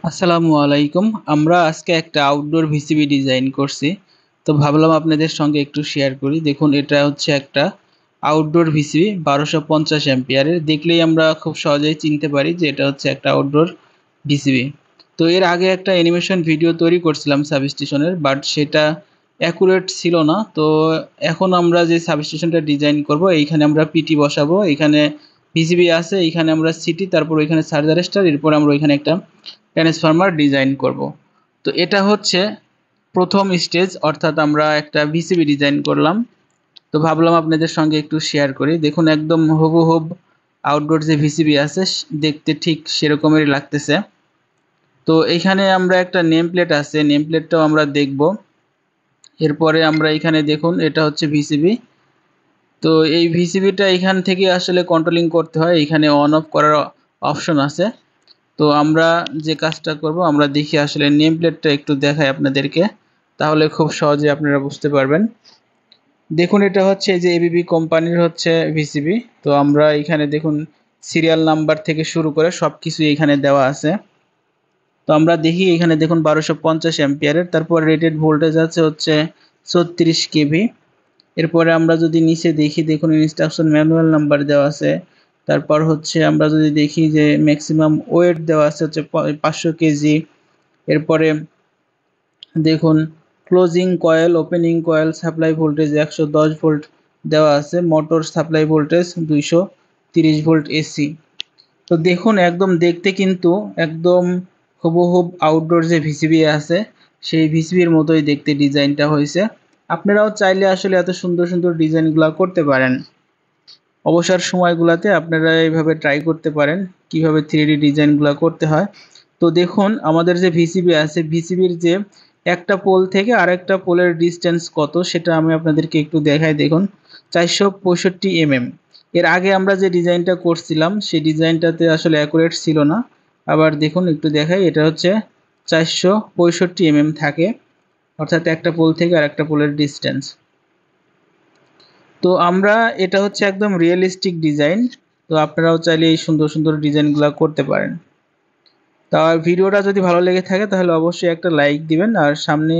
আসসালামু আলাইকুম। আমরা আজকে একটা আউটডোর ভিসিবি ডিজাইন করছি। তো ভাবলাম আপনাদের সঙ্গে একটু শেয়ার করি। দেখুন, এটা হচ্ছে একটা আউটডোর ভিসিবি 1250 অ্যাম্পিয়ারের। দেখলেই আমরা খুব সহজেই চিনতে পারি যে এটা হচ্ছে একটা আউটডোর ভিসিবি। তো এর আগে একটা অ্যানিমেশন ভিডিও তৈরি করছিলাম সাবস্টেশনের, বাট সেটা অ্যাকুরেট ছিল না। তো এখন আমরা যে সাবস্টেশনটা ডিজাইন করব, এইখানে আমরা পিটি বসাবো, এখানে ভিসিবি আছে, এইখানে আমরা সিটি, তারপর ওইখানে চার্জার স্টার, এরপর আমরা ওইখানে একটা ট্রান্সফরমার ডিজাইন করব। তো এটা হচ্ছে প্রথম স্টেজ, অর্থাৎ আমরা একটা ভিসিবি ডিজাইন করলাম। তো ভাবলাম আপনাদের সঙ্গে একটু শেয়ার করি। দেখুন, একদম হুবহুব আউটডোর যে ভিসিবি আছে দেখতে ঠিক সেরকমেরই লাগতেছে। তো এইখানে আমরা একটা নেম প্লেট আছে, নেম প্লেটটাও আমরা দেখব। এরপরে আমরা এখানে দেখুন, এটা হচ্ছে ভিসিবি। তো এই ভিসিবিটা এখান থেকে আসলে কন্ট্রোলিং করতে হয়, এখানে অন অফ করার অপশন আছে। তো আমরা যে কাজটা করব, আমরা দেখি আসলে নেম প্লেটটা একটু দেখাই আপনাদেরকে, তাহলে খুব সহজে আপনারা বুঝতে পারবেন। দেখুন, এটা হচ্ছে এই যে এবিবি কোম্পানির হচ্ছে ভিসিবি। তো আমরা এখানে দেখুন সিরিয়াল নাম্বার থেকে শুরু করে সব কিছু এখানে দেওয়া আছে। তো আমরা দেখি এখানে দেখুন 1250 অ্যাম্পিয়ারের, তারপর রেটেড ভোল্টেজ আছে হচ্ছে 36 কেভি। এরপরে আমরা যদি নিচে দেখি, দেখুন ইনস্ট্রাকশন ম্যানুয়াল নাম্বার দেওয়া আছে। তারপর হচ্ছে আমরা যদি দেখি যে ম্যাক্সিমাম ওয়েট দেওয়া আছে হচ্ছে 500 কেজি। এরপরে দেখুন closing coil, opening coil, supply voltage 110 volt দেওয়া আছে, motor supply voltage 230 volt AC. তো দেখুন, একদম দেখতে কিন্তু একদম হুবহুব আউটডোর যে ভিসিবি আছে সেই ভিসিবির মতোই দেখতে ডিজাইনটা হয়েছে। আপনারাও চাইলে আসলে এত সুন্দর সুন্দর ডিজাইনগুলো করতে পারেন। অবসর সময়গুলোতে আপনারা এইভাবে ট্রাই করতে পারেন কিভাবে 3D ডিজাইনগুলো করতে হয়। তো দেখুন, আমাদের যে ভিসিবি আছে, ভিসিবির যে একটা পোল থেকে আরেকটা পোলের ডিস্টেন্স কত সেটা আমি আপনাদেরকে একটু দেখাই। দেখুন 465 এর আগে আমরা যে ডিজাইনটা করছিলাম সেই ডিজাইনটাতে আসলে অ্যাকুরেট ছিল না। আবার দেখুন একটু দেখাই, এটা হচ্ছে 465 থাকে, অর্থাৎ একটা পোল থেকে আরেকটা পোলের ডিস্টেন্স। তো আমরা এটা হচ্ছে একদম রিয়েলিস্টিক ডিজাইন। তো আপনারাও চাইলে এই সুন্দর সুন্দর ডিজাইনগুলো করতে পারেন। তা ভিডিওটা যদি ভালো লেগে থাকে তাহলে অবশ্যই একটা লাইক দিবেন, আর সামনে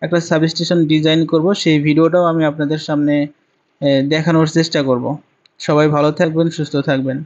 একটা সাবস্টেশন ডিজাইন করব, সেই ভিডিওটাও আমি আপনাদের সামনে দেখানোর চেষ্টা করব। সবাই ভালো থাকবেন, সুস্থ থাকবেন।